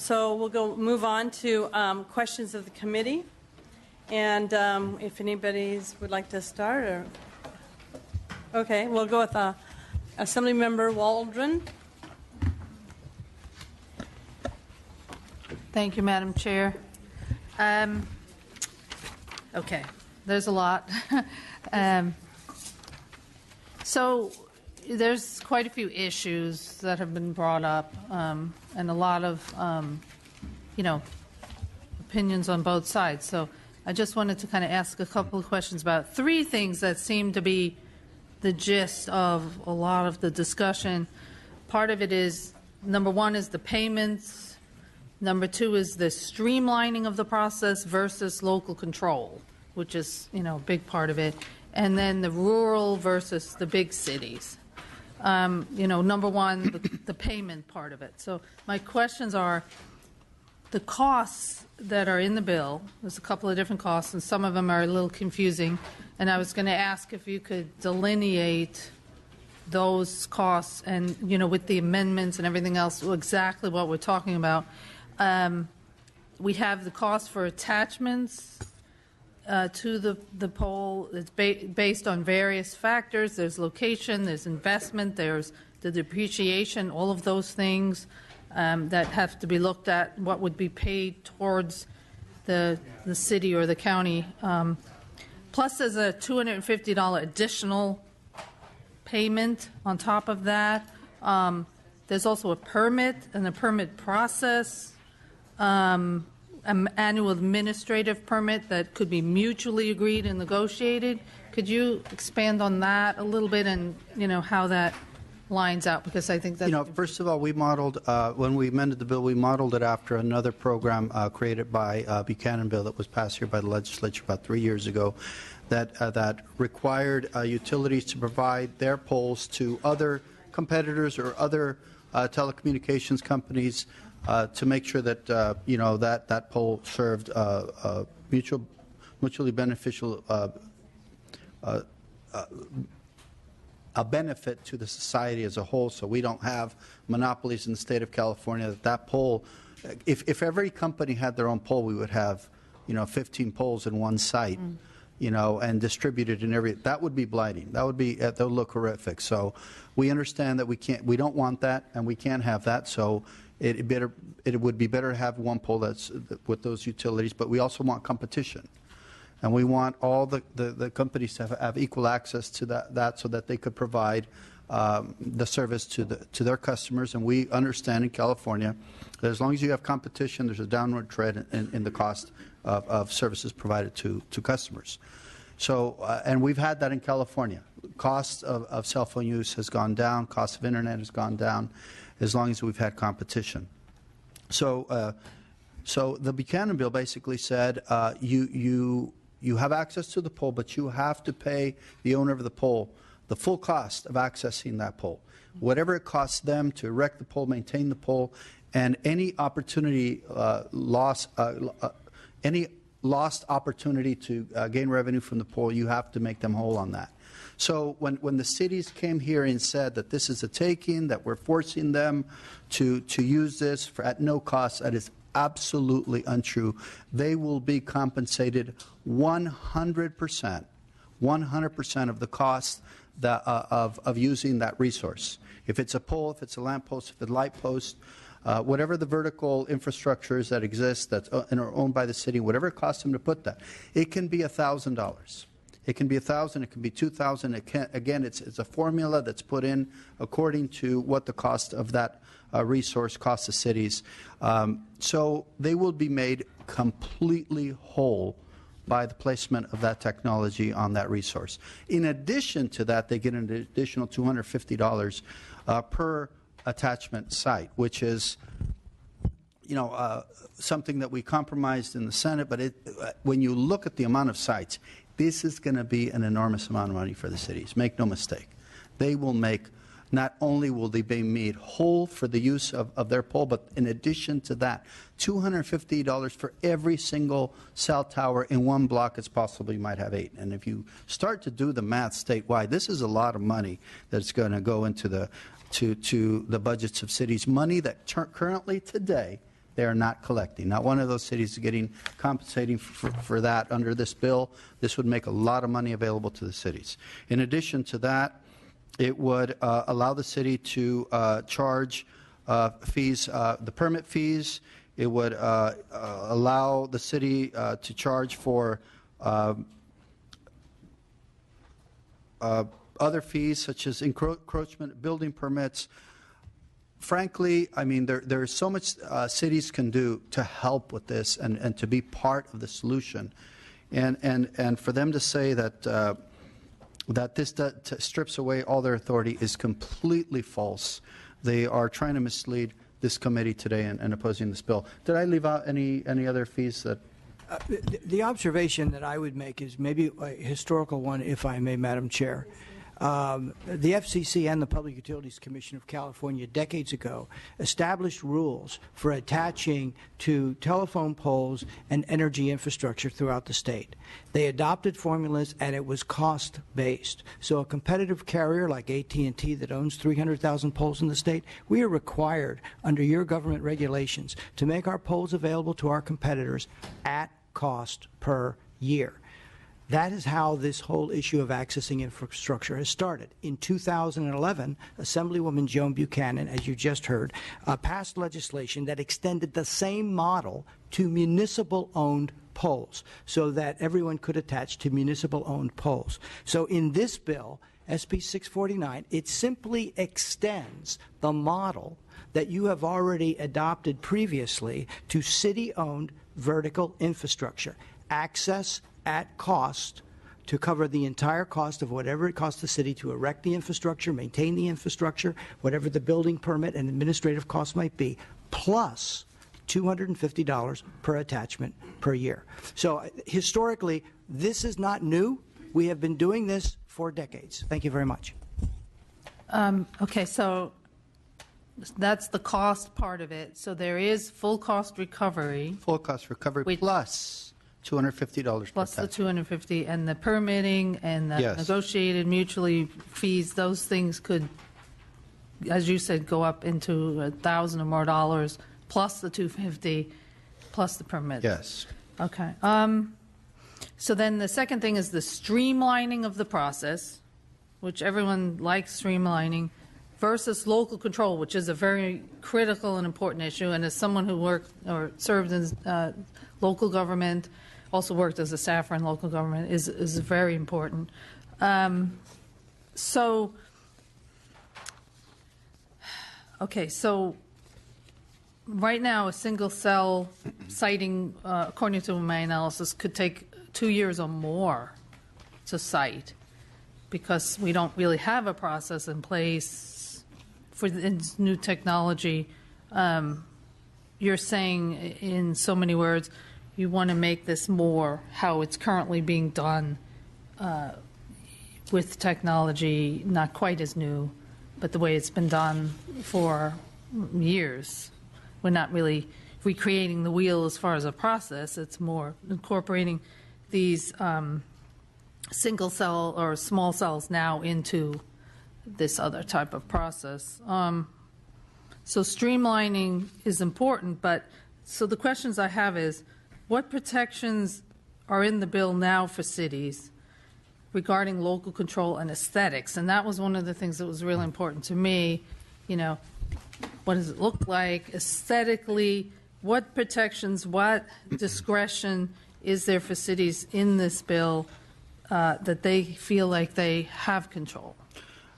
So we'll move on to questions of the committee. And if anybody would like to start, or okay, we'll go with Assemblymember Waldron. Thank you, Madam Chair. Okay, there's a lot. So there's quite a few issues that have been brought up, and a lot of, opinions on both sides. So I just wanted to kind of ask a couple of questions about three things that seem to be the gist of a lot of the discussion. Part of it is, number one is the payments. Number two is the streamlining of the process versus local control, which is, a big part of it. And then the rural versus the big cities. Number one, the payment part of it. So my questions are, the costs that are in the bill, there's a couple of different costs, and some of them are a little confusing. And I was going to ask if you could delineate those costs and, with the amendments and everything else, exactly what we're talking about. We have the cost for attachments to the pole. It's based on various factors. There's location, there's investment, there's the depreciation, all of those things that have to be looked at, what would be paid towards the city or the county. Plus there's a $250 additional payment on top of that. There's also a permit and a permit process, an annual administrative permit that could be mutually agreed and negotiated. Could you expand on that a little bit and, how that lines out? Because I think that... first of all, we modeled, when we amended the bill, we modeled it after another program created by Buchanan bill that was passed here by the legislature about 3 years ago that required utilities to provide their poles to other competitors or other telecommunications companies to make sure that that pole served mutually beneficial a benefit to the society as a whole. So we don't have monopolies in the state of California. That pole, if every company had their own pole, we would have 15 poles in one site. And distributed in every, that would be blighting. That would look horrific. So we understand that we don't want that, and we can't have that. So it would be better to have one pole that's with those utilities, but we also want competition. And we want all the companies to have equal access to that so that they could provide the service to their customers. And we understand in California that as long as you have competition, there's a downward trend in the cost of services provided to customers. So, and we've had that in California. Cost of cell phone use has gone down. Cost of internet has gone down as long as we've had competition. So, so the Buchanan bill basically said you have access to the pole, but you have to pay the owner of the pole the full cost of accessing that pole, whatever it costs them to erect the pole, maintain the pole, and any opportunity any lost opportunity to gain revenue from the pole, you have to make them whole on that. So when the cities came here and said that this is a taking, that we're forcing them to use this at no cost, that is absolutely untrue. They will be compensated 100%, 100% of the cost of using that resource. If it's a pole, if it's a lamp post, if it's a light post, whatever the vertical infrastructures that exist that are owned by the city, whatever it costs them to put that, it can be $1,000. It can be $1,000. It can be $2,000. Again, it's a formula that's put in according to what the cost of that resource costs the cities. So they will be made completely whole by the placement of that technology on that resource. In addition to that, they get an additional $250 per attachment site, which is something that we compromised in the Senate. But when you look at the amount of sites, this is going to be an enormous amount of money for the cities. Make no mistake. They will make, not only will they be made whole for the use of their pole, but in addition to that, $250 for every single cell tower in one block. It's possible you might have 8. And if you start to do the math statewide, this is a lot of money that's going to go into to the budgets of cities. Money that currently today They are not collecting. Not one of those cities is getting compensating for that under this bill. This would make a lot of money available to the cities. In addition to that, it would allow the city to charge fees, the permit fees. It would allow the city to charge for other fees such as encroachment, building permits. Frankly, I mean, there's so much cities can do to help with this and to be part of the solution. And for them to say that that this strips away all their authority is completely false. They are trying to mislead this committee today in opposing this bill. Did I leave out any other fees that? The observation that I would make is maybe a historical one, if I may, Madam Chair. The FCC and the Public Utilities Commission of California decades ago established rules for attaching to telephone poles and energy infrastructure throughout the state. They adopted formulas and it was cost-based. So a competitive carrier like AT&T that owns 300,000 poles in the state, we are required under your government regulations to make our poles available to our competitors at cost per year. That is how this whole issue of accessing infrastructure has started. In 2011, Assemblywoman Joan Buchanan, as you just heard, passed legislation that extended the same model to municipal-owned poles so that everyone could attach to municipal-owned poles. So in this bill, SB 649, it simply extends the model that you have already adopted previously to city-owned vertical infrastructure. Access at cost to cover the entire cost of whatever it costs the city to erect the infrastructure, maintain the infrastructure, whatever the building permit and administrative costs might be, plus $250 per attachment per year. So historically, this is not new. We have been doing this for decades. Thank you very much. Okay, so that's the cost part of it. So there is full cost recovery. Full cost recovery plus $250 plus per the attachment. $250 and the permitting and the Yes. negotiated mutually fees. Those things could, as you said, go up into $1,000 or more dollars plus the $250 plus the permits. Yes. Okay. So then the second thing is the streamlining of the process, which everyone likes streamlining, versus local control, which is a very critical and important issue. And as someone who worked or served in local government, also worked as a staffer in local government, is very important. So right now, a single cell siting, according to my analysis, could take 2 years or more to site because we don't really have a process in place for this new technology. You're saying in so many words, you want to make this more how it's currently being done with technology, not quite as new, but the way it's been done for years. We're not really recreating the wheel as far as a process. It's more incorporating these single cell or small cells now into this other type of process. So streamlining is important, but so the questions I have is, what protections are in the bill now for cities regarding local control and aesthetics? And that was one of the things that was really important to me. You know, what does it look like aesthetically? What protections, what discretion is there for cities in this bill that they feel like they have control?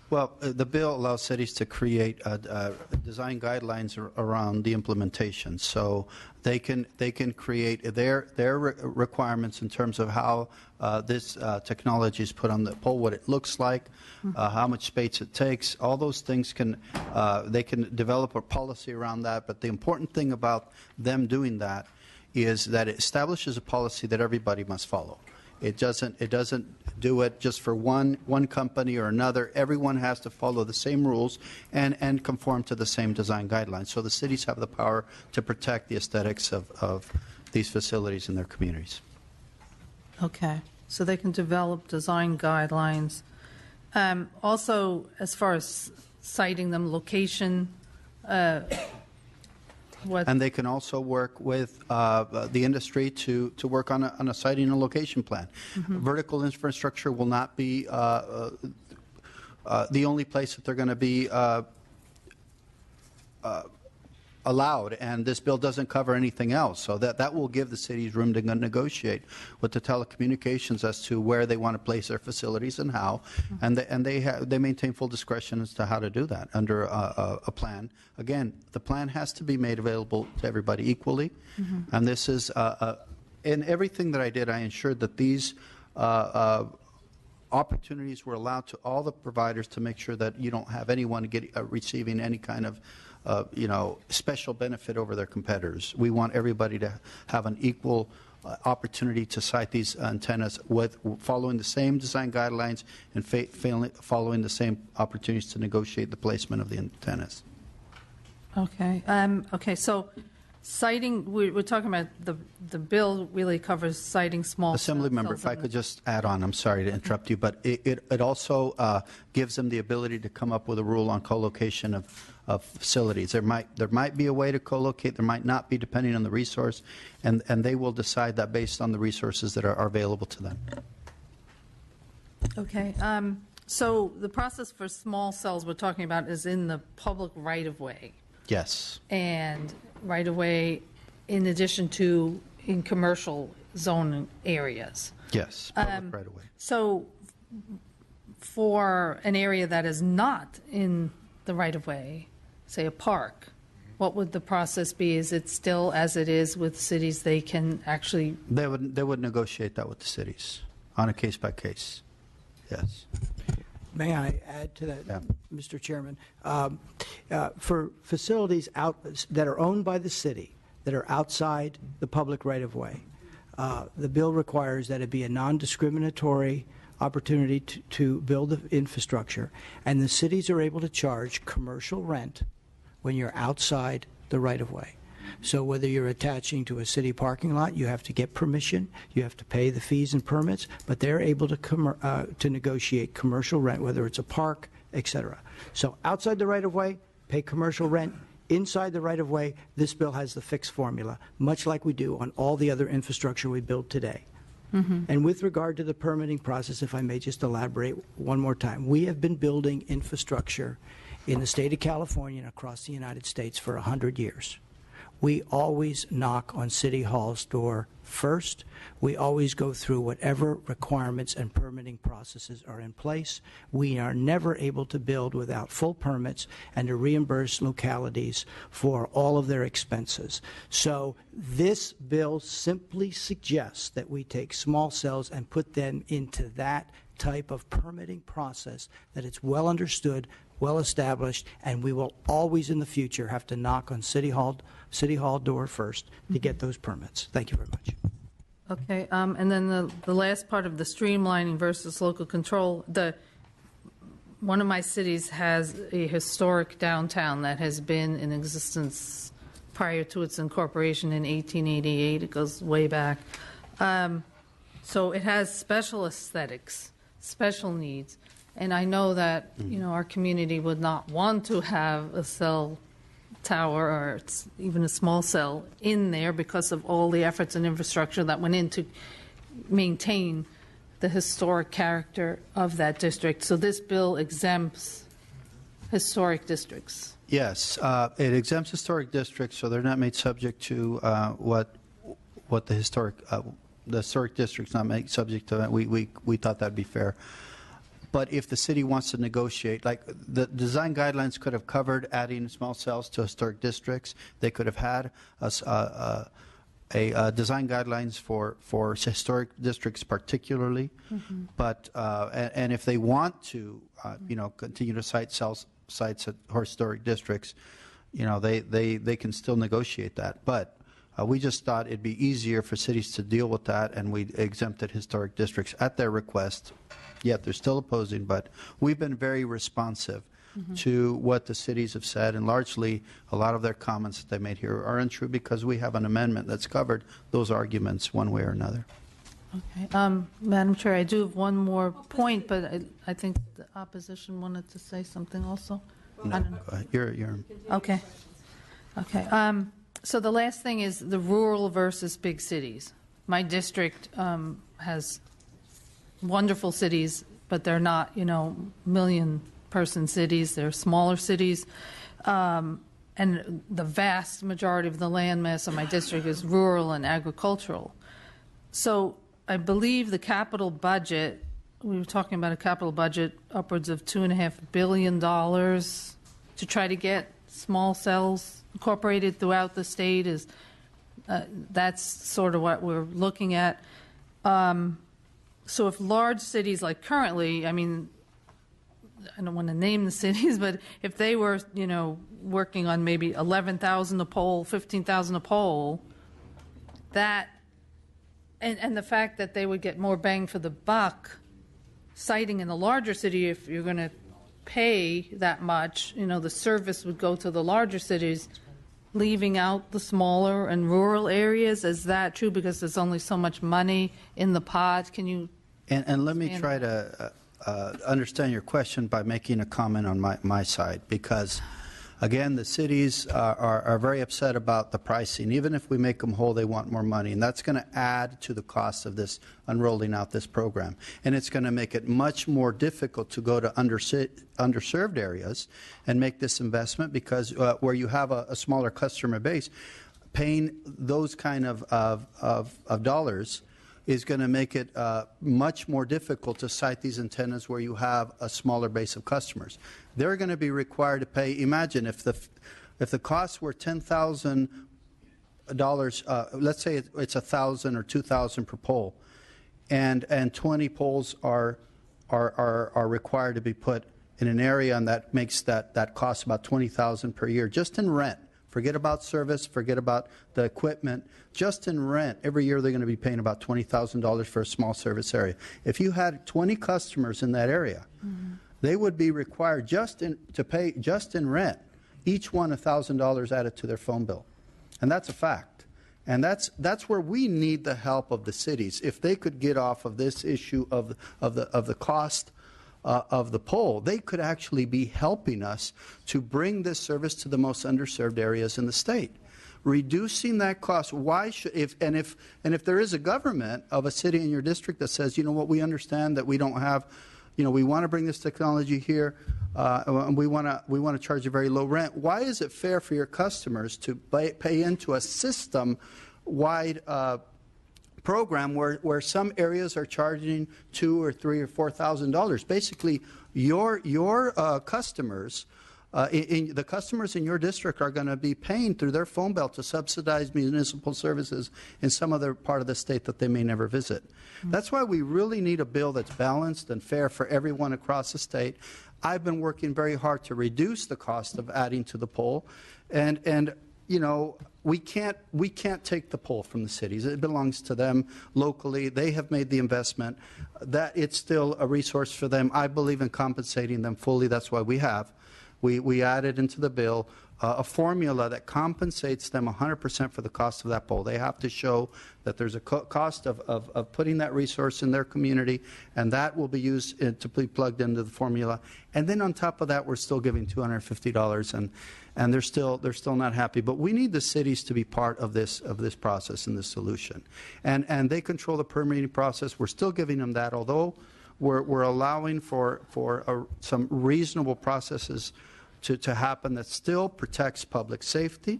Well, the bill allows cities to create design guidelines around the implementation, so they can create their requirements in terms of how this technology is put on the pole, what it looks like, how much space it takes. All those things they can develop a policy around that. But the important thing about them doing that is that it establishes a policy that everybody must follow. It doesn't do it just for one company or another. Everyone has to follow the same rules and conform to the same design guidelines. So the cities have the power to protect the aesthetics of these facilities in their communities. Okay, so they can develop design guidelines. Also, as far as citing them, location, what, And they can also work with the industry to work on a siting and location plan. Vertical infrastructure will not be the only place that they're going to be allowed, and this bill doesn't cover anything else. So that will give the cities room to negotiate with the telecommunications as to where they want to place their facilities and how, and they maintain full discretion as to how to do that under a plan. Again, the plan has to be made available to everybody equally, and this is in everything that I did, I ensured that these opportunities were allowed to all the providers to make sure that you don't have anyone receiving any kind of special benefit over their competitors. We want everybody to have an equal opportunity to site these antennas with following the same design guidelines and following the same opportunities to negotiate the placement of the antennas. okay. Okay, so citing, we're talking about the bill really covers citing small. Assemblymember, cells if I and- could just add on, I'm sorry to interrupt you, but it also gives them the ability to come up with a rule on co-location of facilities. There might be a way to co-locate, there might not be, depending on the resource, and they will decide that based on the resources that are available to them. Okay, so the process for small cells we're talking about is in the public right-of-way. Yes. And right-of-way in addition to in commercial zone areas. Yes, public right away. So for an area that is not in the right-of-way, say a park, what would the process be? Is it still as it is with cities? They can actually, They would negotiate that with the cities on a case by case. Yes. May I add to that, Yeah. Mr. Chairman? For facilities that are owned by the city, that are outside the public right-of-way, the bill requires that it be a non-discriminatory opportunity to build the infrastructure, and the cities are able to charge commercial rent when you're outside the right-of-way. So whether you're attaching to a city parking lot, you have to get permission, you have to pay the fees and permits, but they're able to negotiate commercial rent, whether it's a park, et cetera. So outside the right-of-way, pay commercial rent. Inside the right-of-way, this bill has the fixed formula, much like we do on all the other infrastructure we build today. And with regard to the permitting process, if I may just elaborate one more time, we have been building infrastructure in the state of California and across the United States for 100 years. We always knock on City Hall's door first. We always go through whatever requirements and permitting processes are in place. We are never able to build without full permits and to reimburse localities for all of their expenses. So this bill simply suggests that we take small cells and put them into that type of permitting process, that it's well understood, well established, and we will always in the future have to knock on City Hall door first to get those permits. Thank you very much. okay, and then the last part of the streamlining versus local control, one of my cities has a historic downtown that has been in existence prior to its incorporation in 1888. It goes way back. So it has special aesthetics, special needs. And I know that, our community would not want to have a cell tower or even a small cell in there because of all the efforts and infrastructure that went in to maintain the historic character of that district. So this bill exempts historic districts. Yes, it exempts historic districts, so they're not made subject to what the historic district's not made subject to. We thought that'd be fair. But if the city wants to negotiate, like the design guidelines could have covered adding small cells to historic districts. They could have had a design guidelines for historic districts particularly. But and if they want to, continue to cite sites at historic districts, they can still negotiate that. But we just thought it'd be easier for cities to deal with that, and we exempted historic districts at their request. Yet they're still opposing, but we've been very responsive to what the cities have said, and largely a lot of their comments that they made here are untrue because we have an amendment that's covered those arguments one way or another. Okay. Madam Chair, I do have one more point, but I think the opposition wanted to say something also. I don't know. Go ahead. You're Okay. Okay. So the last thing is the rural versus big cities. My district has wonderful cities, but they're not, million-person cities. They're smaller cities. And the vast majority of the land mass of my district is rural and agricultural. So I believe the capital budget, we were talking about a capital budget upwards of $2.5 billion to try to get small cells incorporated throughout the state. That's sort of what we're looking at. So if large cities like currently, I mean, I don't want to name the cities, but if they were, working on maybe 11,000 a pole, 15,000 a pole, that, and the fact that they would get more bang for the buck, siting in a larger city, if you're going to pay that much, the service would go to the larger cities, leaving out the smaller and rural areas. Is that true? Because there's only so much money in the pot. Can you? And let me try to understand your question by making a comment on my side, because again, the cities are very upset about the pricing. Even if we make them whole, they want more money, and that's going to add to the cost of this unrolling out this program. And it's going to make it much more difficult to go to underserved areas and make this investment, because where you have a smaller customer base, paying those kind of dollars is going to make it much more difficult to site these antennas where you have a smaller base of customers. They're going to be required to pay. Imagine if the costs were $10,000. Let's say it's $1,000 or $2,000 per pole, and 20 poles are required to be put in an area, and that makes that cost about $20,000 per year just in rent. Forget about service, forget about the equipment. Just in rent, every year they're going to be paying about $20,000 for a small service area. If you had 20 customers in that area, they would be required to pay just in rent, each one $1,000 added to their phone bill. And that's a fact. And that's where we need the help of the cities. If they could get off of this issue of the cost of the pole, they could actually be helping us to bring this service to the most underserved areas in the state. Reducing that cost. Why should if there is a government of a city in your district that says, you know what, we understand that we don't have, we want to bring this technology here, and we want to charge a very low rent. Why is it fair for your customers to pay into a system-wide program where some areas are charging $2,000 or $3,000 or $4,000? Basically, your customers, the customers in your district are going to be paying through their phone bill to subsidize municipal services in some other part of the state that they may never visit. That's why we really need a bill that's balanced and fair for everyone across the state. I've been working very hard to reduce the cost of adding to the poll, and we can't take the pole from the cities. It belongs to them locally. They have made the investment. That it's still a resource for them. I believe in compensating them fully. That's why we added into the bill a formula that compensates them 100% for the cost of that pole. They have to show that there's a cost of putting that resource in their community, and that will be used to be plugged into the formula. And then on top of that, we're still giving $250, and they're still not happy. But we need the cities to be part of this process and this solution. And they control the permitting process. We're still giving them that, although we're allowing for some reasonable processes to happen that still protects public safety,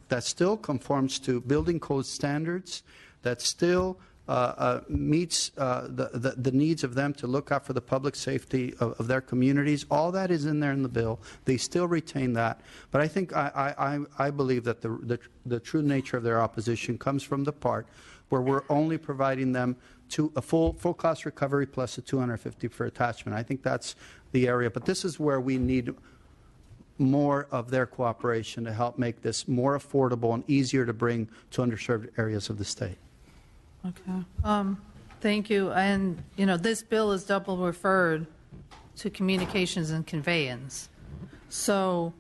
that still conforms to building code standards, that still meets the needs of them to look out for the public safety of their communities. All that is in there in the bill. They still retain that. But I think I believe that the true nature of their opposition comes from the part where we're only providing them to a full cost recovery plus a $250 for attachment. I think that's the area. But this is where we need more of their cooperation to help make this more affordable and easier to bring to underserved areas of the state. Okay. Thank you. And, this bill is double referred to communications and conveyance. So,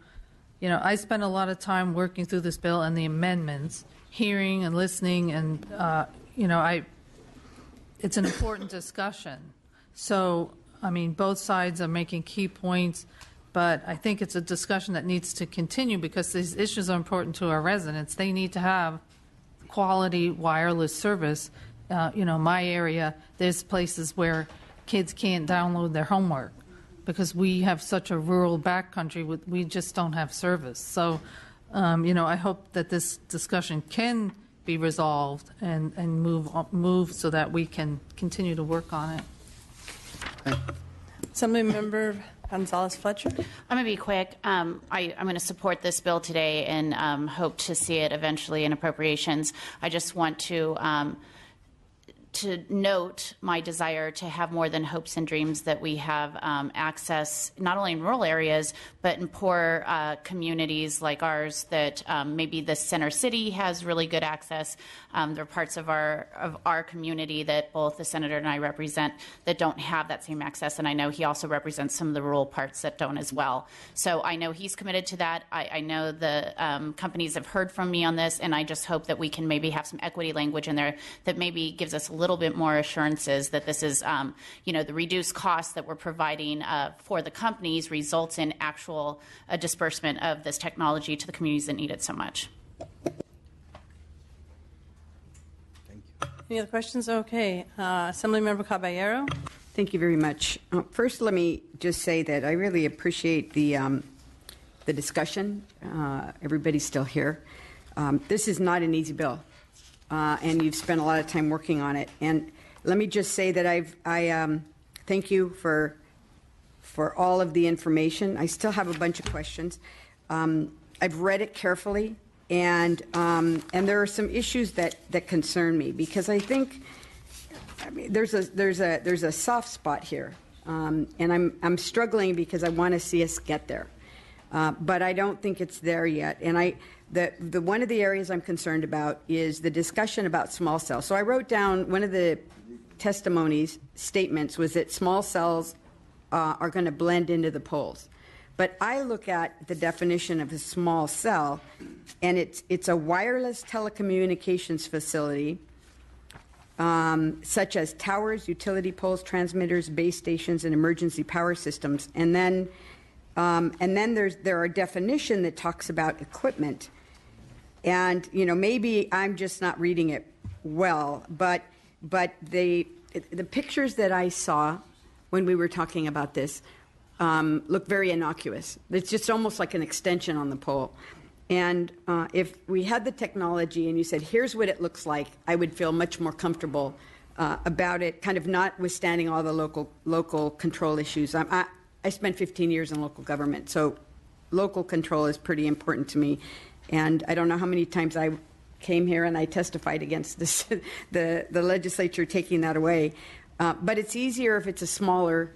I spent a lot of time working through this bill and the amendments, hearing and listening, and, it's an important discussion. So, both sides are making key points. But I think it's a discussion that needs to continue because these issues are important to our residents. They need to have quality wireless service. My area, there's places where kids can't download their homework because we have such a rural backcountry. We just don't have service. So, I hope that this discussion can be resolved and move so that we can continue to work on it. Assemblymember Gonzalez Fletcher. I'm going to be quick. I'm going to support this bill today and hope to see it eventually in appropriations. I just want to note my desire to have more than hopes and dreams that we have access not only in rural areas but in poor communities like ours that maybe the center city has really good access. There are parts of our community that both the senator and I represent that don't have that same access, and I know he also represents some of the rural parts that don't as well. So I know he's committed to that. I know the companies have heard from me on this, and I just hope that we can maybe have some equity language in there that maybe gives us a little bit more assurances that this is, the reduced costs that we're providing for the companies results in actual disbursement of this technology to the communities that need it so much. Any other questions? Okay. Assemblymember Caballero. Thank you very much. First, let me just say that I really appreciate the discussion. Everybody's still here. This is not an easy bill, and you've spent a lot of time working on it. And let me just say that I thank you for all of the information. I still have a bunch of questions. I've read it carefully. And there are some issues that concern me because I think there's a soft spot here, and I'm struggling because I want to see us get there, but I don't think it's there yet. And the one of the areas I'm concerned about is the discussion about small cells. So I wrote down one of the testimonies statements was that small cells are going to blend into the poles. But I look at the definition of a small cell, and it's a wireless telecommunications facility, such as towers, utility poles, transmitters, base stations, and emergency power systems. And then there are definition that talks about equipment. And maybe I'm just not reading it well, but the pictures that I saw when we were talking about this look very innocuous. It's just almost like an extension on the pole. And if we had the technology and you said, here's what it looks like, I would feel much more comfortable about it, kind of notwithstanding all the local control issues. I spent 15 years in local government, so local control is pretty important to me. And I don't know how many times I came here and I testified against this, the legislature taking that away. But it's easier if it's a smaller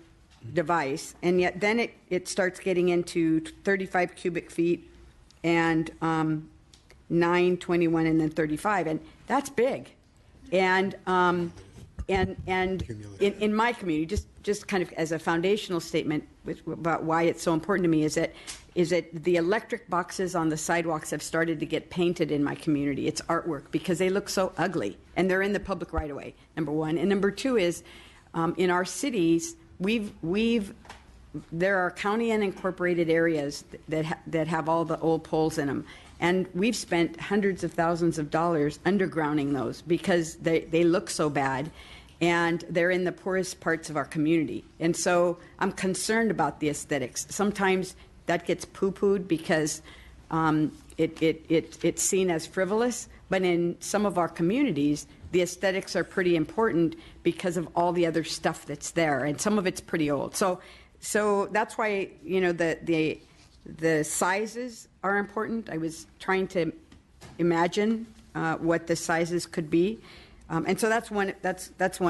device, and yet then it starts getting into 35 cubic feet and 9, 21, and then 35, and that's big. And in my community, just kind of as a foundational statement about why it's so important to me is that the electric boxes on the sidewalks have started to get painted in my community. It's artwork because they look so ugly, and they're in the public right of way, number one. And number two is in our cities, there are county and incorporated areas that have all the old poles in them, and we've spent hundreds of thousands of dollars undergrounding those because they look so bad, and they're in the poorest parts of our community. And so I'm concerned about the aesthetics. Sometimes that gets poo-pooed because it's seen as frivolous, but in some of our communities, the aesthetics are pretty important because of all the other stuff that's there, and some of it's pretty old. So that's why the sizes are important. I was trying to imagine what the sizes could be, and so that's one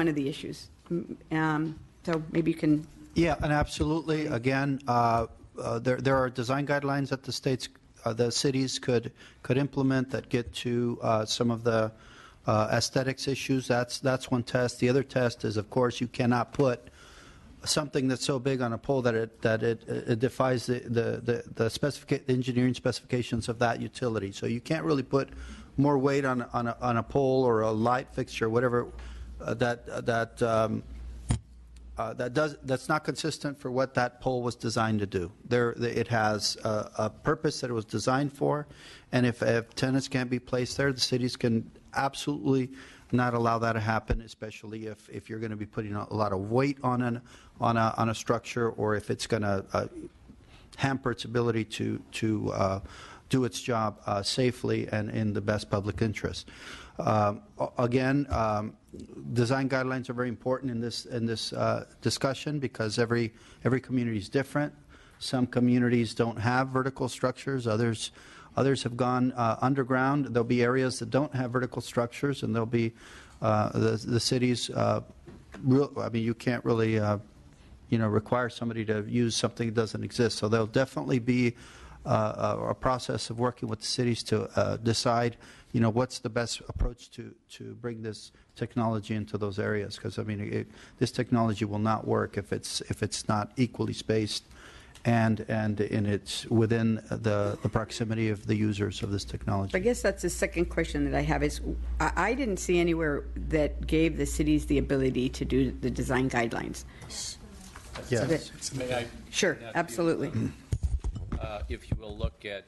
of the issues. So maybe you can. Yeah, and absolutely. Again, there are design guidelines that the cities could implement that get to some of the aesthetics issues. That's one test. The other test is, of course, you cannot put something that's so big on a pole that it defies the engineering specifications of that utility. So you can't really put more weight on a pole or a light fixture, whatever that that's not consistent for what that pole was designed to do. It has a purpose that it was designed for, and if tenants can't be placed there, the cities can absolutely not allow that to happen, especially if you're going to be putting a lot of weight on a structure, or if it's going to hamper its ability to do its job safely and in the best public interest. Again, design guidelines are very important in this discussion, because every community is different. Some communities don't have vertical structures. Others have gone underground. There'll be areas that don't have vertical structures, and there'll be the cities. You can't really require somebody to use something that doesn't exist. So there'll definitely be a process of working with the cities to decide, what's the best approach to bring this technology into those areas. Because this technology will not work if it's not equally spaced, and it's within the proximity of the users of this technology. I guess that's the second question that I have is, I didn't see anywhere that gave the cities the ability to do the design guidelines. Yes. May I? Sure, absolutely. If you will look at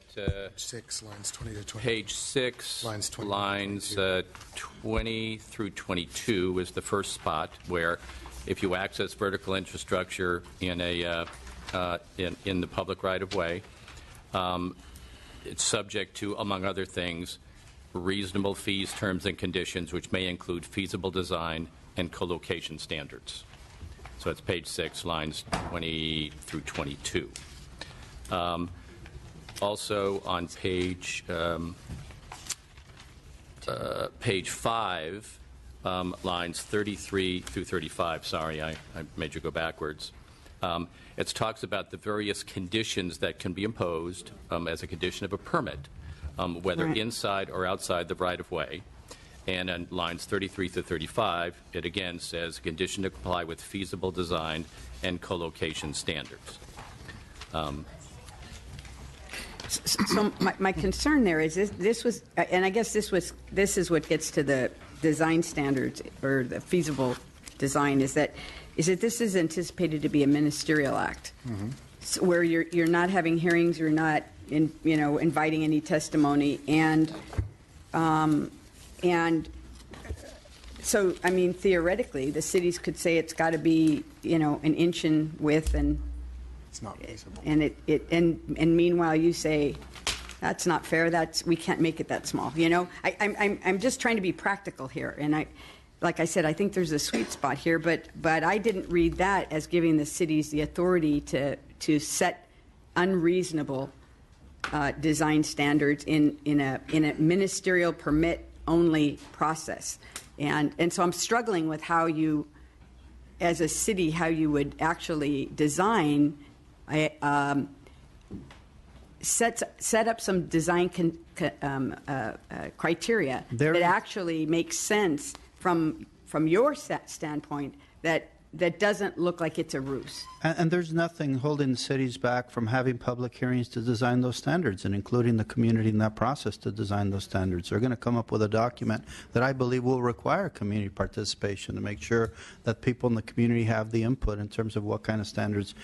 6, lines 20 to 20. page 6, Lines 20 to lines 20 through 22 is the first spot where, if you access vertical infrastructure in in the public right-of-way, it's subject to, among other things, reasonable fees, terms, and conditions, which may include feasible design and co-location standards. So it's page 6, lines 20 through 22. Also on page 5, lines 33 through 35. Sorry, I made you go backwards. It talks about the various conditions that can be imposed as a condition of a permit, whether inside or outside the right-of-way. And on lines 33 through 35, it again says condition to comply with feasible design and co-location standards. So my concern there is this was, and I guess this is what gets to the design standards or the feasible design, is that this is anticipated to be a ministerial act, so where you're not having hearings, you're not inviting any testimony, and so theoretically the cities could say it's got to be an inch in width, and It's not feasible. and meanwhile you say that's not fair, we can't make it that small. I'm just trying to be practical here, and like I said, I think there's a sweet spot here, but I didn't read that as giving the cities the authority to set unreasonable design standards in a ministerial permit only process, and so I'm struggling with how you, as a city, how you would actually design. Set up some design criteria that actually makes sense from your standpoint, that doesn't look like it's a ruse. And there's nothing holding the cities back from having public hearings to design those standards, and including the community in that process to design those standards. They're going to come up with a document that I believe will require community participation to make sure that people in the community have the input in terms of what kind of standards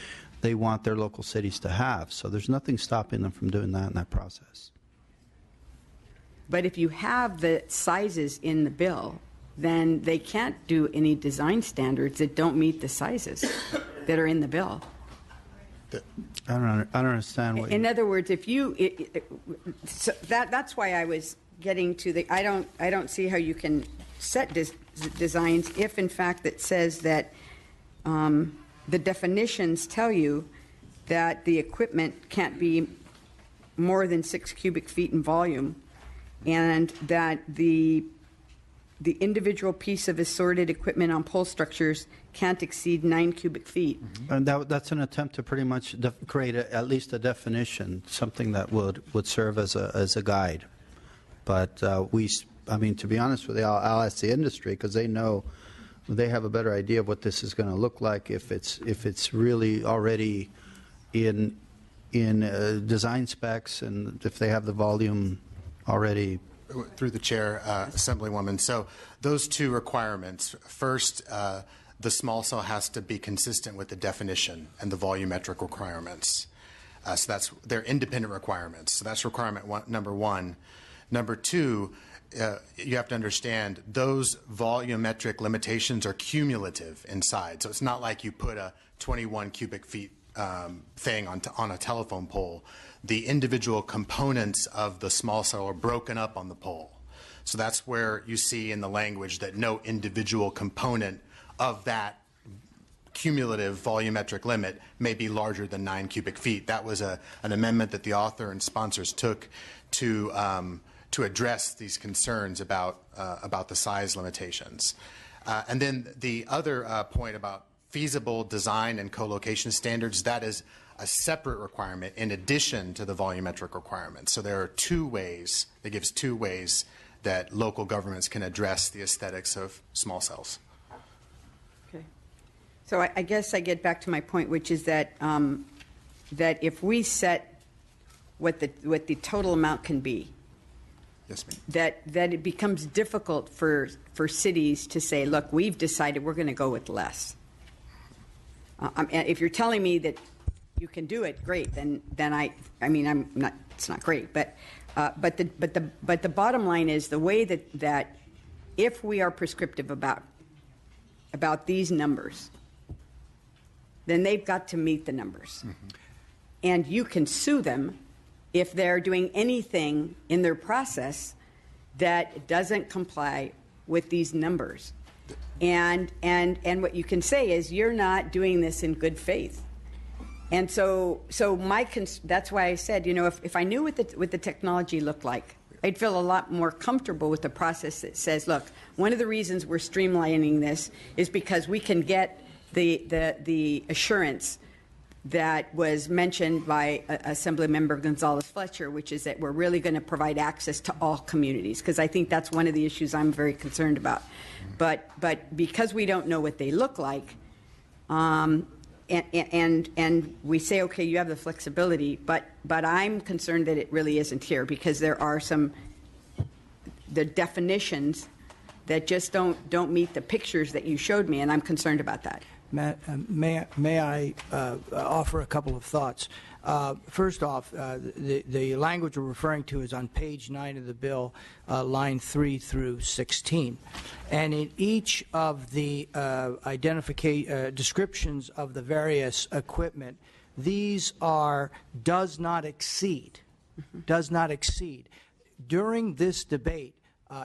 they want their local cities to have. So there's nothing stopping them from doing that in that process. But if you have the sizes in the bill, then they can't do any design standards that don't meet the sizes that are in the bill. I don't understand what. In other words, if you, so that's why I was getting to the. I don't see how you can set designs if, in fact, it says that the definitions tell you that the equipment can't be more than 6 cubic feet in volume, and that the individual piece of assorted equipment on pole structures can't exceed 9 cubic feet. And that's an attempt to pretty much create at least a definition, something that would serve as a guide. But to be honest with you, I'll ask the industry, because they know, they have a better idea of what this is going to look like if it's really already in design specs, and if they have the volume already. Through the chair, Assemblywoman. So those two requirements. First, the small cell has to be consistent with the definition and the volumetric requirements. So they're independent requirements. So that's requirement number one. Number two, you have to understand those volumetric limitations are cumulative inside. So it's not like you put a 21 cubic feet thing on a telephone pole. The individual components of the small cell are broken up on the pole. So that's where you see in the language that no individual component of that cumulative volumetric limit may be larger than 9 cubic feet. That was an amendment that the author and sponsors took to address these concerns about the size limitations. And then the other point about feasible design and co-location standards, that is a separate requirement in addition to the volumetric requirements. So there are two ways, it gives two ways that local governments can address the aesthetics of small cells. Okay. So I guess I get back to my point, which is that that if we set what the total amount can be, Yes, ma'am. that it becomes difficult for cities to say, look, we've decided we're going to go with less. If you're telling me that you can do it, great. Then I'm not. It's not great, but the bottom line is the way that if we are prescriptive about these numbers, then they've got to meet the numbers, and you can sue them if they're doing anything in their process that doesn't comply with these numbers. And what you can say is you're not doing this in good faith. And so that's why I said, if I knew what the technology looked like, I'd feel a lot more comfortable with the process that says, look, one of the reasons we're streamlining this is because we can get the assurance that was mentioned by Assemblymember Gonzalez-Fletcher, which is that we're really going to provide access to all communities, because I think that's one of the issues I'm very concerned about. But because we don't know what they look like, and we say, okay, you have the flexibility, but I'm concerned that it really isn't here, because there are the definitions that just don't meet the pictures that you showed me, and I'm concerned about that. Matt, may I offer a couple of thoughts? First off, the language we're referring to is on page 9 of the bill, line 3 through 16. And in each of the descriptions of the various equipment, these are does not exceed. During this debate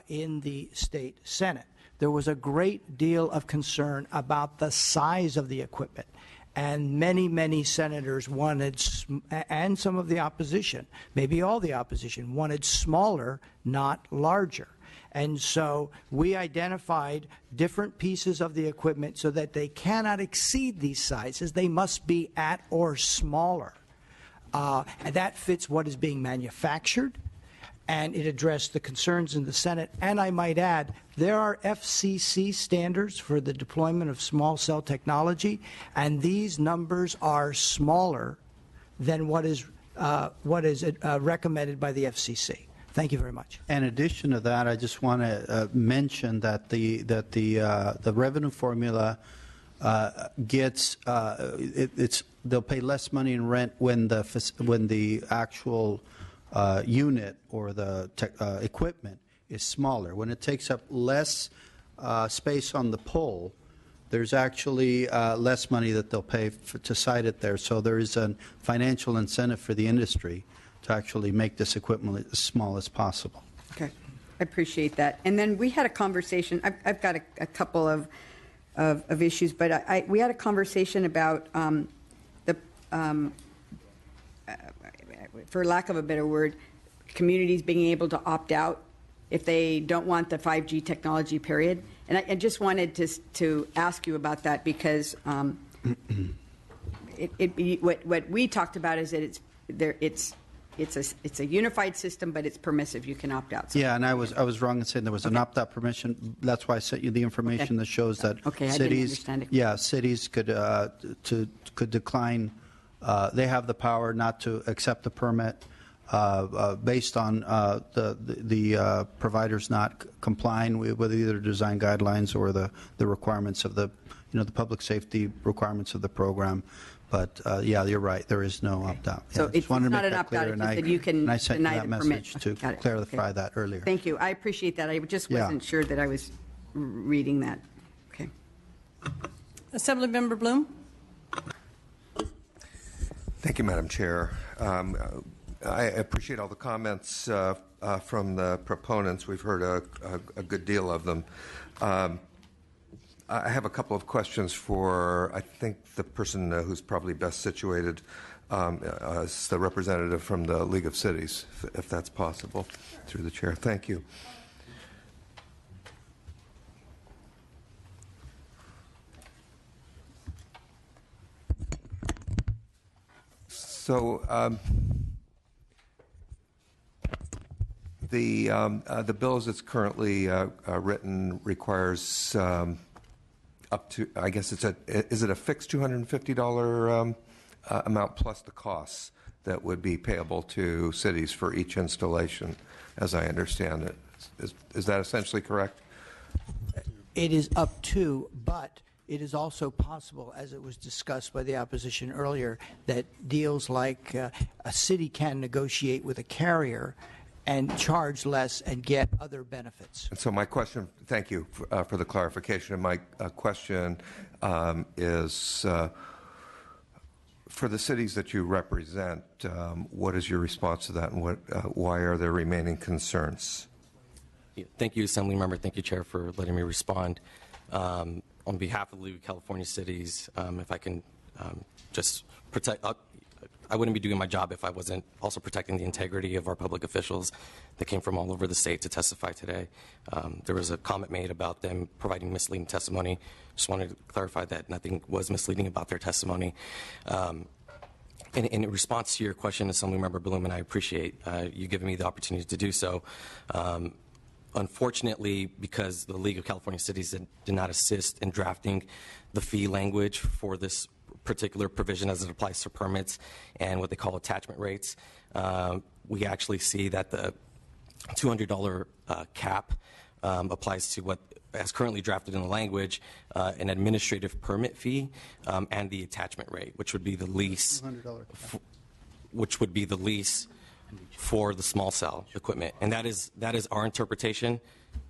in the state Senate, there was a great deal of concern about the size of the equipment. And many senators wanted, and some of the opposition, maybe all the opposition, wanted smaller, not larger. And so we identified different pieces of the equipment so that they cannot exceed these sizes. They must be at or smaller. And that fits what is being manufactured, and it addressed the concerns in the Senate. And I might add, there are FCC standards for the deployment of small cell technology, and these numbers are smaller than what is recommended by the FCC. Thank you very much. In addition to that, I just want to mention that the revenue formula gets they'll pay less money in rent when the actual unit or the equipment is smaller. When it takes up less space on the pole, there's actually less money that they'll pay to site it there. So there is a financial incentive for the industry to actually make this equipment as small as possible. Okay, I appreciate that. And then we had a conversation. I've got a couple of issues, but we had a conversation about for lack of a better word, communities being able to opt out if they don't want the 5G technology, period. And I just wanted to ask you about that, because what we talked about is that it's a unified system, but it's permissive. You can opt out. So. Yeah, and I was wrong in saying there was an opt-out permission. That's why I sent you the information that shows that I cities, didn't understand it. Yeah, cities could decline. They have the power not to accept the permit. based on the providers not complying with either design guidelines or the requirements of the public safety requirements of the program. But yeah, you're right. There is no opt-out. So Yeah, it's just wanted to not make an that clear, opt-out, it's and just that you can and I sent you deny that the permit. message to Got it. clarify Okay. that earlier. Thank you. I appreciate that. I just Yeah. wasn't sure that I was reading that. Okay. Assemblymember Bloom? Thank you, Madam Chair. I appreciate all the comments from the proponents. We've heard a good deal of them. I have a couple of questions for, I think, the person who's probably best situated as the representative from the League of Cities, if that's possible, through the chair. Thank you. So the bill as it's currently written requires up to, I guess is it a fixed $250 amount plus the costs that would be payable to cities for each installation, as I understand it? Is that essentially correct? It is up to, but it is also possible, as it was discussed by the opposition earlier, that deals like a city can negotiate with a carrier and charge less and get other benefits. And so my question, thank you for the clarification. And my question is, for the cities that you represent, what is your response to that, and why are there remaining concerns? Thank you, Assemblymember. Thank you, Chair, for letting me respond. On behalf of the League of California Cities, if I can just protect, I wouldn't be doing my job if I wasn't also protecting the integrity of our public officials that came from all over the state to testify today. There was a comment made about them providing misleading testimony. Just wanted to clarify that nothing was misleading about their testimony. In response to your question, Assemblymember Bloom, and I appreciate you giving me the opportunity to do so, unfortunately, because the League of California Cities did not assist in drafting the fee language for this particular provision as it applies to permits and what they call attachment rates, we actually see that the $200 cap applies to what as currently drafted in the language, an administrative permit fee and the attachment rate, which would be the lease, which would be the lease for the small cell equipment, and that is our interpretation.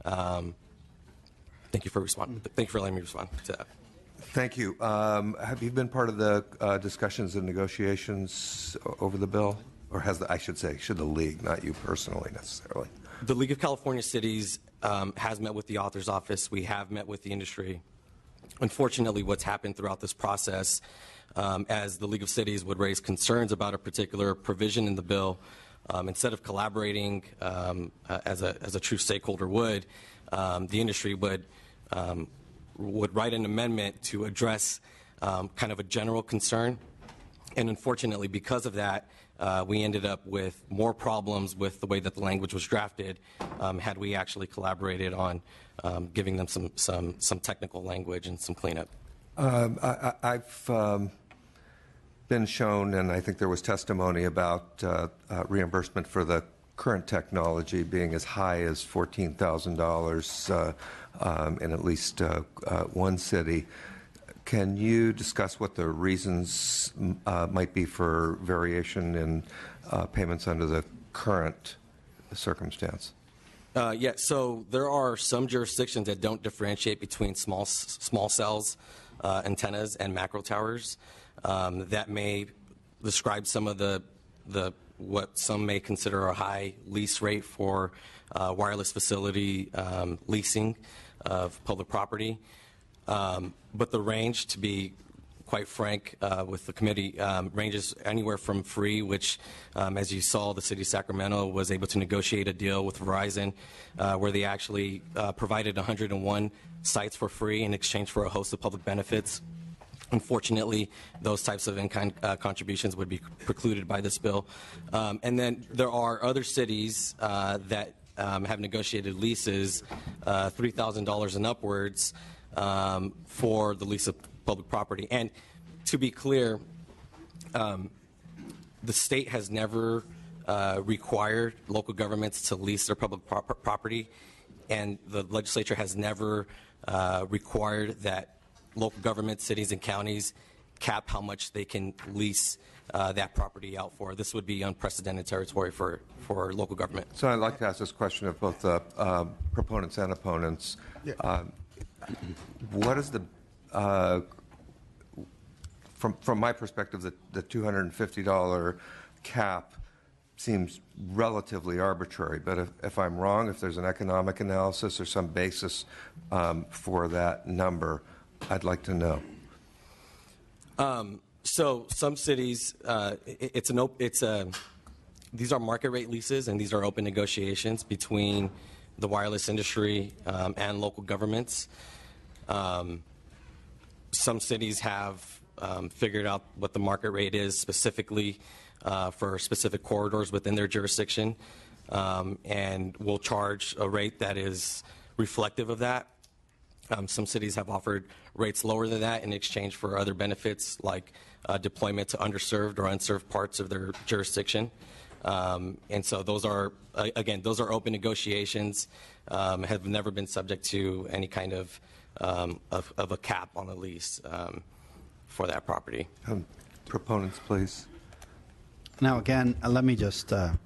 Thank you for responding. Thank you for letting me respond to that. Thank you. Have you been part of the discussions and negotiations over the bill, or should the League, not you personally necessarily? The League of California Cities has met with the author's office. We have met with the industry. Unfortunately, what's happened throughout this process, as the League of Cities would raise concerns about a particular provision in the bill, instead of collaborating as a true stakeholder would, the industry would write an amendment to address kind of a general concern. And unfortunately, because of that, we ended up with more problems with the way that the language was drafted had we actually collaborated on giving them some technical language and some cleanup. I've been shown, and I think there was testimony about reimbursement for the current technology being as high as $14,000 in at least one city. Can you discuss what the reasons might be for variation in payments under the current circumstance? Yeah, so there are some jurisdictions that don't differentiate between small cells, antennas, and macro towers. That may describe some of the what some may consider a high lease rate for wireless facility leasing of public property. But the range, to be quite frank with the committee, ranges anywhere from free, which, as you saw, the city of Sacramento was able to negotiate a deal with Verizon where they actually provided 101 sites for free in exchange for a host of public benefits. Unfortunately, those types of in-kind contributions would be precluded by this bill. And then there are other cities that have negotiated leases, $3,000 and upwards, for the lease of public property. And to be clear, the state has never require local governments to lease their public property, and the legislature has never required that local governments, cities, and counties cap how much they can lease that property out for. This would be unprecedented territory for local government. So I'd like to ask this question of both the proponents and opponents. What is the, from my perspective, the $250 cap seems relatively arbitrary, but if I'm wrong, if there's an economic analysis or some basis for that number, I'd like to know. So some cities, these are market rate leases, and these are open negotiations between the wireless industry and local governments. Some cities have figured out what the market rate is specifically for specific corridors within their jurisdiction, and will charge a rate that is reflective of that. Some cities have offered rates lower than that in exchange for other benefits like deployment to underserved or unserved parts of their jurisdiction. And so those are, again, those are open negotiations, have never been subject to any kind of a cap on a lease for that property. Proponents, please. Now, again, let me just, I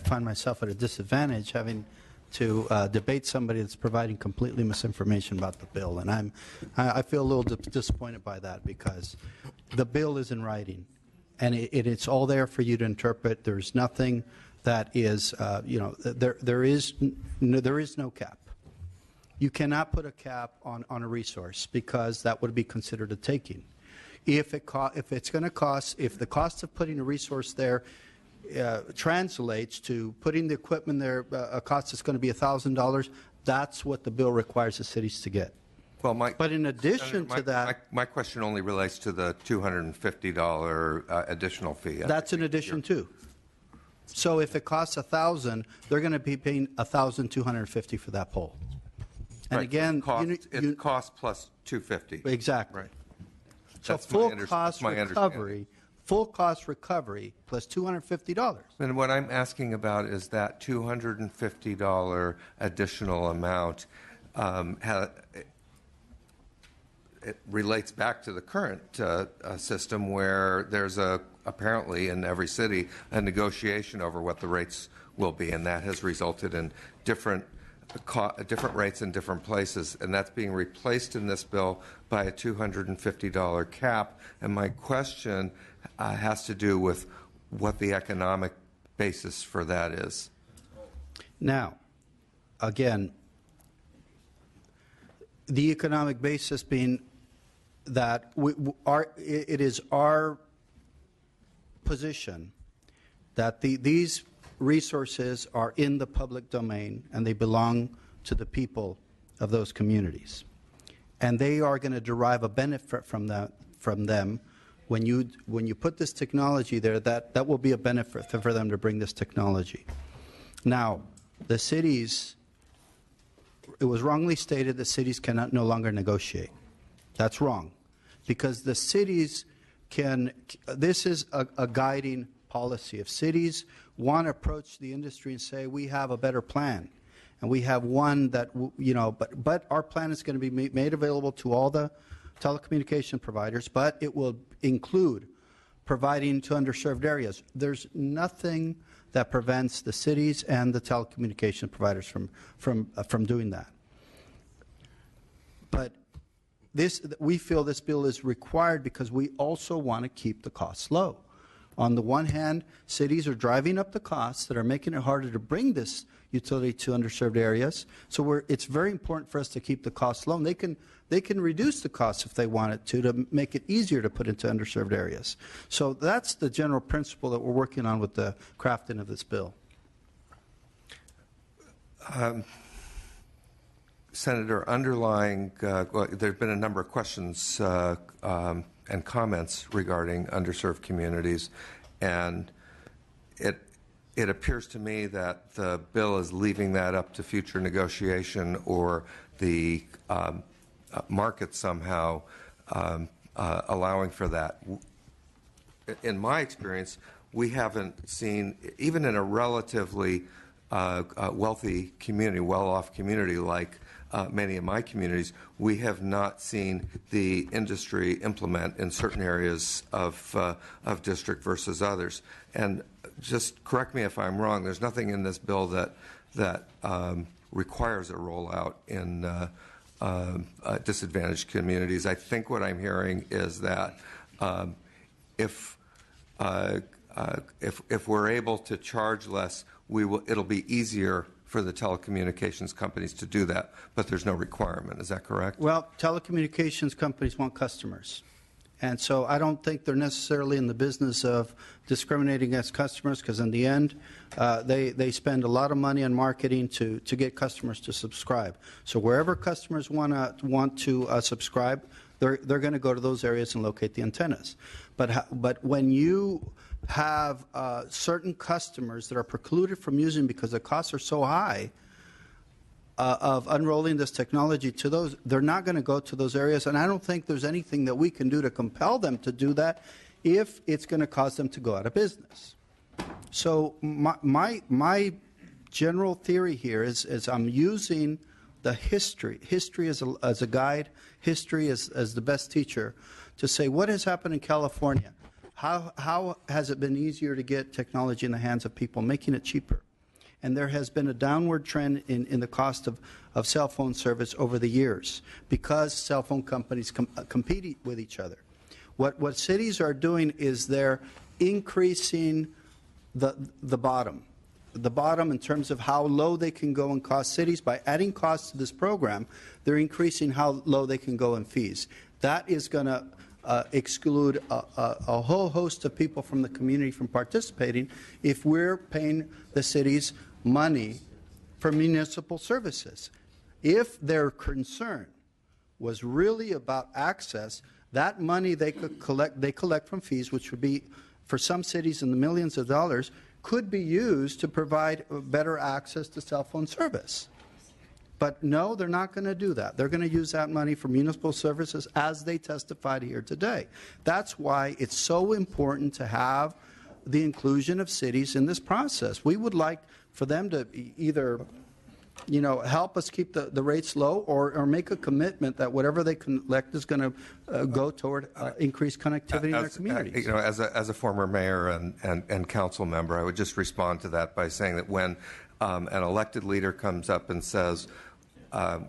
find myself at a disadvantage having to debate somebody that's providing completely misinformation about the bill. And I feel a little disappointed by that, because the bill is in writing, and it's all there for you to interpret. There's nothing that is, there is no cap. You cannot put a cap on a resource, because that would be considered a taking. If the cost of putting a resource there translates to putting the equipment there, a cost that's going to be $1,000, that's what the bill requires the cities to get. Well, but in addition to that, my question only relates to the $250 additional fee. That's an addition too. So if it costs $1,000, they're going to be paying $1,250 for that pole. And right. again, it's cost plus $250. Exactly. Right. So full cost recovery plus $250. And what I'm asking about is that $250 additional amount. It relates back to the current system, where there's apparently in every city a negotiation over what the rates will be, and that has resulted in different rates in different places, and that's being replaced in this bill by a $250 cap. And my question has to do with what the economic basis for that is. Now, again, the economic basis being that it is our position that these resources are in the public domain and they belong to the people of those communities, and they are going to derive a benefit from them. When you put this technology there, that will be a benefit for them to bring this technology. Now, the cities, it was wrongly stated that cities cannot no longer negotiate. That's wrong, because the cities can. This is a guiding policy. If cities want to approach the industry and say, we have a better plan, and we have one that, but our plan is going to be made available to all the telecommunication providers, but it will include providing to underserved areas. There's nothing that prevents the cities and the telecommunication providers from doing that. But we feel this bill is required because we also want to keep the costs low. On the one hand, cities are driving up the costs that are making it harder to bring this utility to underserved areas. So it's very important for us to keep the costs low. And they can reduce the costs if they wanted to make it easier to put into underserved areas. So that's the general principle that we're working on with the crafting of this bill. Senator, underlying, there have been a number of questions and comments regarding underserved communities, and it appears to me that the bill is leaving that up to future negotiation, or the market somehow allowing for that. In my experience, we haven't seen, even in a relatively wealthy community, well-off community like many of my communities, we have not seen the industry implement in certain areas of district versus others. And just correct me if I'm wrong, there's nothing in this bill that requires a rollout in disadvantaged communities. I think what I'm hearing is that if we're able to charge less, it'll be easier for the telecommunications companies to do that, but there's no requirement. Is that correct? Well, telecommunications companies want customers. And so I don't think they're necessarily in the business of discriminating against customers, because in the end, they spend a lot of money on marketing to get customers to subscribe. So wherever customers want to subscribe, they're going to go to those areas and locate the antennas. But when you have certain customers that are precluded from using because the costs are so high of unrolling this technology to those, they're not going to go to those areas. And I don't think there's anything that we can do to compel them to do that if it's going to cause them to go out of business. So my general theory here is I'm using the history as a guide, history as the best teacher, to say what has happened in California. How has it been easier to get technology in the hands of people, making it cheaper? And there has been a downward trend in the cost of cell phone service over the years because cell phone companies compete with each other. What cities are doing is they're increasing the bottom in terms of how low they can go in cost. Cities, by adding costs to this program, they're increasing how low they can go in fees. That is going to exclude a whole host of people from the community from participating if we're paying the cities money for municipal services. If their concern was really about access, that money they collect from fees, which would be for some cities in the millions of dollars, could be used to provide better access to cell phone service. But no, they're not going to do that. They're going to use that money for municipal services, as they testified here today. That's why it's so important to have the inclusion of cities in this process. We would like for them to either, help us keep the rates low, or make a commitment that whatever they collect is going to go toward increased connectivity in their communities. As a former mayor and council member, I would just respond to that by saying that when an elected leader comes up and says,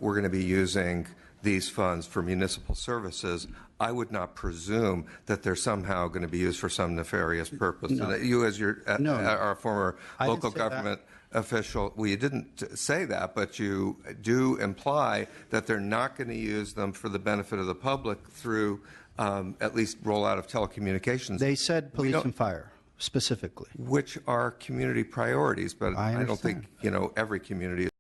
we're going to be using these funds for municipal services, I would not presume that they're somehow going to be used for some nefarious purpose. No. And that you, as our former local say government official, well, you didn't say that, but you do imply that they're not going to use them for the benefit of the public through at least rollout of telecommunications. They said police and fire, specifically. Which are community priorities, but I don't think every community